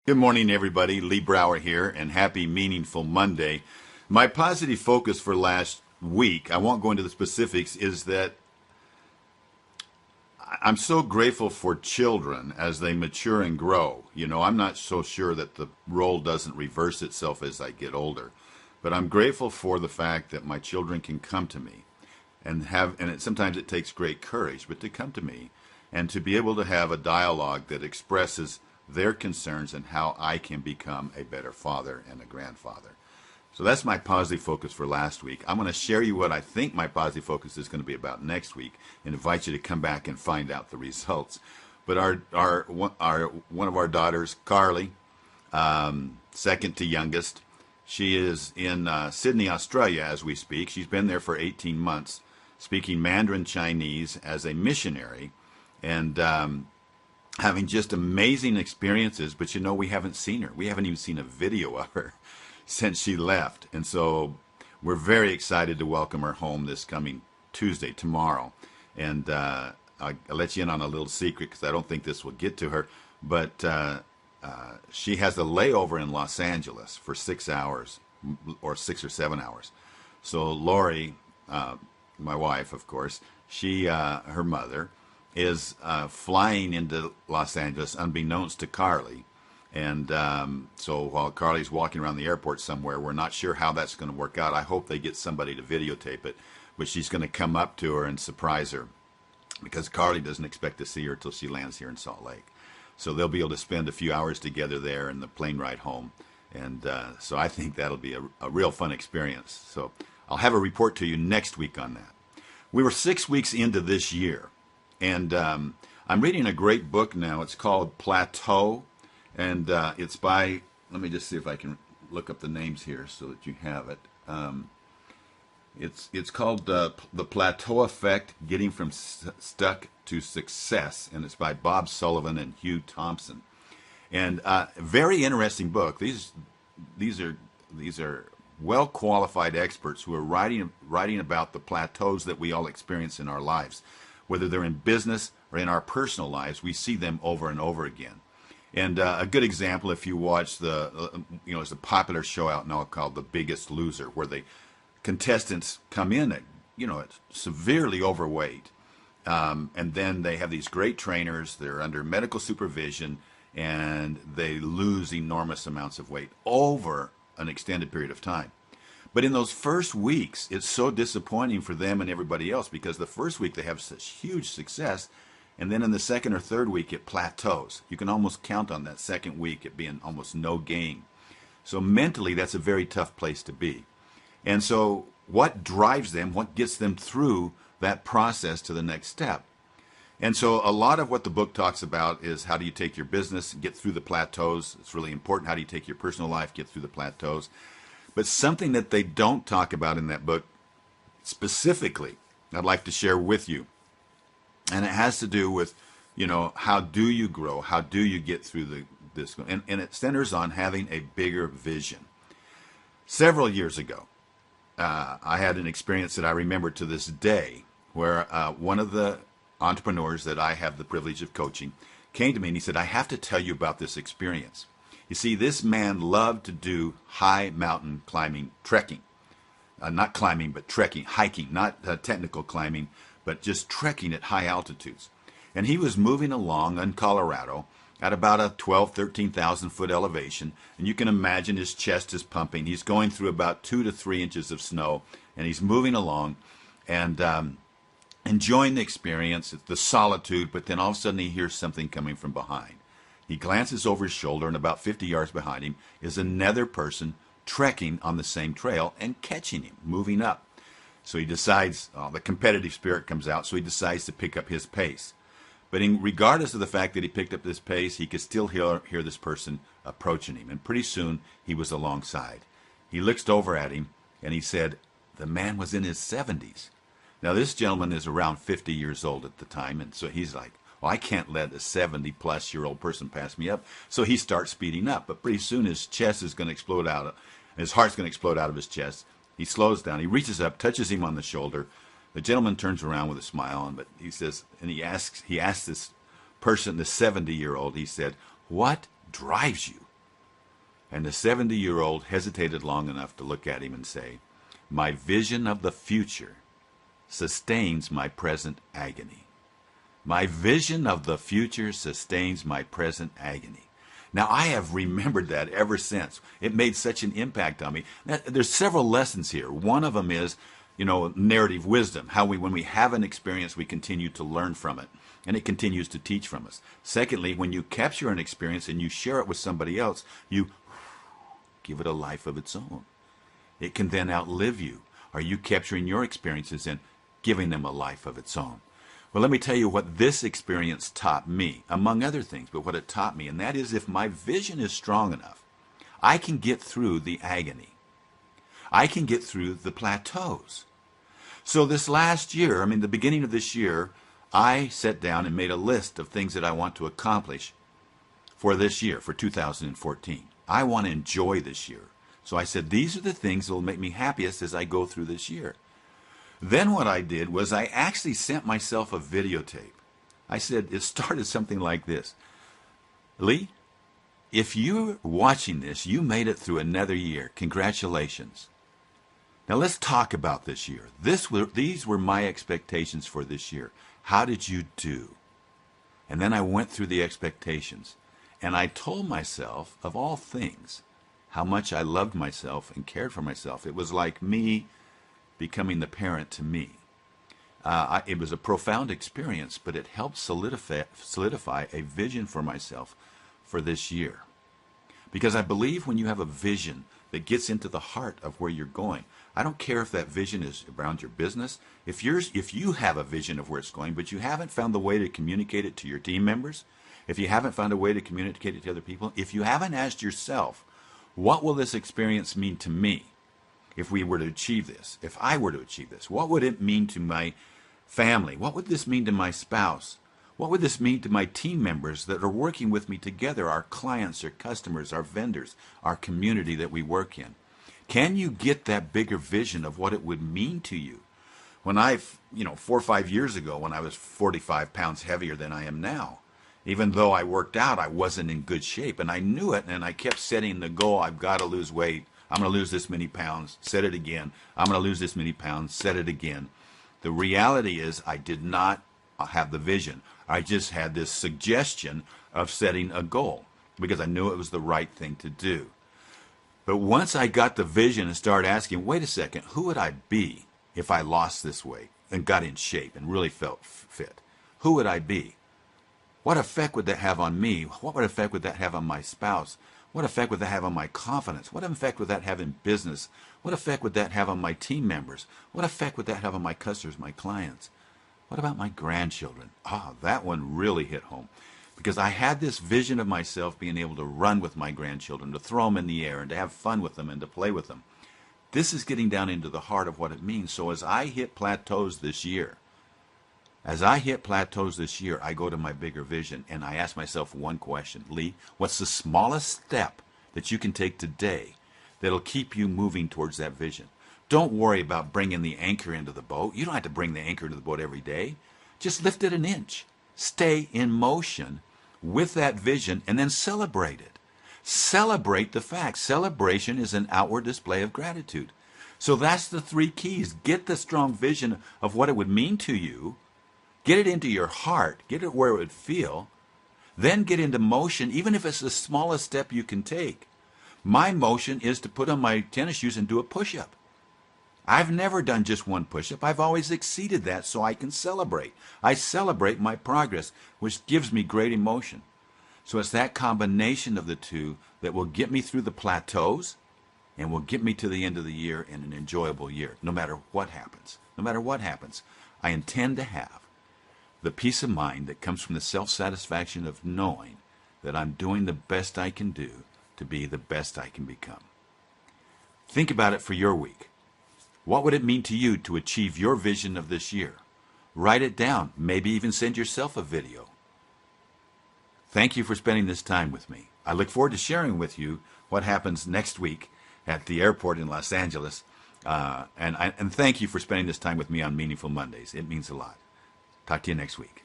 Good morning, everybody. Lee Brower here, and happy Meaningful Monday. My positive focus for last week, I won't go into the specifics, is that I'm so grateful for children as they mature and grow. I'm not so sure that the role doesn't reverse itself as I get older, but I'm grateful for the fact that my children can come to me sometimes it takes great courage, but to come to me and to be able to have a dialogue that expresses their concerns and how I can become a better father and a grandfather. So that's my positive focus for last week. I'm going to share you what I think my positive focus is going to be about next week and invite you to come back and find out the results. But one of our daughters, Carly, second to youngest, she is in Sydney, Australia as we speak. She's been there for 18 months speaking Mandarin Chinese as a missionary and having just amazing experiences. But we haven't seen her. We haven't even seen a video of her since she left. And so we're very excited to welcome her home this coming Tuesday, tomorrow. And I'll let you in on a little secret because I don't think this will get to her. But she has a layover in Los Angeles for 6 hours or 6 or 7 hours. So Lori, my wife, of course, her mother, is flying into Los Angeles unbeknownst to Carly. And so while Carly's walking around the airport somewhere, we're not sure how that's going to work out. I hope they get somebody to videotape it, but she's going to come up to her and surprise her because Carly doesn't expect to see her until she lands here in Salt Lake. So they'll be able to spend a few hours together there in the plane ride home. And so I think that'll be a real fun experience. So I'll have a report to you next week on that. We were 6 weeks into this year, and I'm reading a great book now. It's called Plateau, and it's by, let me just see if I can look up the names here so that you have it. It's called The Plateau Effect, Getting from Stuck to Success, and it's by Bob Sullivan and Hugh Thompson. And very interesting book. These are well-qualified experts who are writing about the plateaus that we all experience in our lives. Whether they're in business or in our personal lives, we see them over and over again. And a good example, if you watch there's a popular show out now called The Biggest Loser, where the contestants come in at severely overweight, and then they have these great trainers. They're under medical supervision, and they lose enormous amounts of weight over an extended period of time. But in those first weeks, it's so disappointing for them and everybody else because the first week they have such huge success, and then in the second or third week it plateaus. You can almost count on that second week it being almost no gain. So mentally, that's a very tough place to be. And so what drives them, what gets them through that process to the next step? And so a lot of what the book talks about is how do you take your business, get through the plateaus. It's really important. How do you take your personal life, get through the plateaus? But something that they don't talk about in that book specifically, I'd like to share with you. And it has to do with, how do you grow? How do you get through this? And it centers on having a bigger vision. Several years ago, I had an experience that I remember to this day where one of the entrepreneurs that I have the privilege of coaching came to me and he said, I have to tell you about this experience. You see, this man loved to do high mountain climbing, trekking. Not climbing, but trekking, hiking, not technical climbing, but just trekking at high altitudes. And he was moving along in Colorado at about a 13,000 foot elevation. And you can imagine his chest is pumping. He's going through about 2 to 3 inches of snow, and he's moving along and enjoying the experience, the solitude, but then all of a sudden he hears something coming from behind. He glances over his shoulder, and about 50 yards behind him is another person trekking on the same trail and catching him, moving up. So he decides, the competitive spirit comes out, so he decides to pick up his pace. But regardless of the fact that he picked up this pace, he could still hear this person approaching him. And pretty soon, he was alongside. He looked over at him, and he said, the man was in his 70s. Now, this gentleman is around 50 years old at the time, and so he's like, well, I can't let a 70-plus-year-old person pass me up. So he starts speeding up, but pretty soon his chest is going to explode out. His heart's going to explode out of his chest. He slows down. He reaches up, touches him on the shoulder. The gentleman turns around with a smile, but he says, and he asks this person, the 70-year-old, he said, what drives you? And the 70-year-old hesitated long enough to look at him and say, "My vision of the future sustains my present agony. My vision of the future sustains my present agony." Now, I have remembered that ever since. It made such an impact on me. There's several lessons here. One of them is, narrative wisdom, how when we have an experience, we continue to learn from it, and it continues to teach from us. Secondly, when you capture an experience and you share it with somebody else, you give it a life of its own. It can then outlive you. Are you capturing your experiences and giving them a life of its own? Well, let me tell you what this experience taught me, among other things, but what it taught me, and that is if my vision is strong enough, I can get through the agony. I can get through the plateaus. So this last year, the beginning of this year, I sat down and made a list of things that I want to accomplish for this year, for 2014. I want to enjoy this year. So I said, these are the things that will make me happiest as I go through this year. Then what I did was I actually sent myself a videotape. I said, it started something like this. "Lee, if you're watching this, you made it through another year. Congratulations. Now let's talk about this year. These were my expectations for this year. How did you do?" And then I went through the expectations. And I told myself, of all things, how much I loved myself and cared for myself. It was like me becoming the parent to me. It was a profound experience, but it helped solidify a vision for myself for this year. Because I believe when you have a vision that gets into the heart of where you're going, I don't care if that vision is around your business. If you have a vision of where it's going, but you haven't found the way to communicate it to your team members, if you haven't found a way to communicate it to other people, if you haven't asked yourself, what will this experience mean to me if we were to achieve this? If I were to achieve this, what would it mean to my family? What would this mean to my spouse? What would this mean to my team members that are working with me together, our clients, our customers, our vendors, our community that we work in? Can you get that bigger vision of what it would mean to you? When 4 or 5 years ago, when I was 45 pounds heavier than I am now, even though I worked out, I wasn't in good shape, and I knew it, and I kept setting the goal, I've got to lose weight. I'm going to lose this many pounds, set it again. I'm going to lose this many pounds, set it again. The reality is I did not have the vision. I just had this suggestion of setting a goal because I knew it was the right thing to do. But once I got the vision and started asking, wait a second, who would I be if I lost this weight and got in shape and really felt fit? Who would I be? What effect would that have on me? What effect would that have on my spouse? What effect would that have on my confidence? What effect would that have in business? What effect would that have on my team members? What effect would that have on my customers, my clients? What about my grandchildren? That one really hit home. Because I had this vision of myself being able to run with my grandchildren, to throw them in the air and to have fun with them and to play with them. This is getting down into the heart of what it means. So as I hit plateaus this year, I go to my bigger vision and I ask myself one question. Lee, what's the smallest step that you can take today that'll keep you moving towards that vision? Don't worry about bringing the anchor into the boat. You don't have to bring the anchor into the boat every day. Just lift it an inch. Stay in motion with that vision and then celebrate it. Celebrate the fact. Celebration is an outward display of gratitude. So that's the 3 keys. Get the strong vision of what it would mean to you. Get it into your heart. Get it where it would feel. Then get into motion, even if it's the smallest step you can take. My motion is to put on my tennis shoes and do a push-up. I've never done just one push-up. I've always exceeded that so I can celebrate. I celebrate my progress, which gives me great emotion. So it's that combination of the two that will get me through the plateaus and will get me to the end of the year in an enjoyable year, no matter what happens. No matter what happens, I intend to have the peace of mind that comes from the self-satisfaction of knowing that I'm doing the best I can do to be the best I can become. Think about it for your week. What would it mean to you to achieve your vision of this year? Write it down. Maybe even send yourself a video. Thank you for spending this time with me. I look forward to sharing with you what happens next week at the airport in Los Angeles. And thank you for spending this time with me on Meaningful Mondays. It means a lot. Talk to you next week.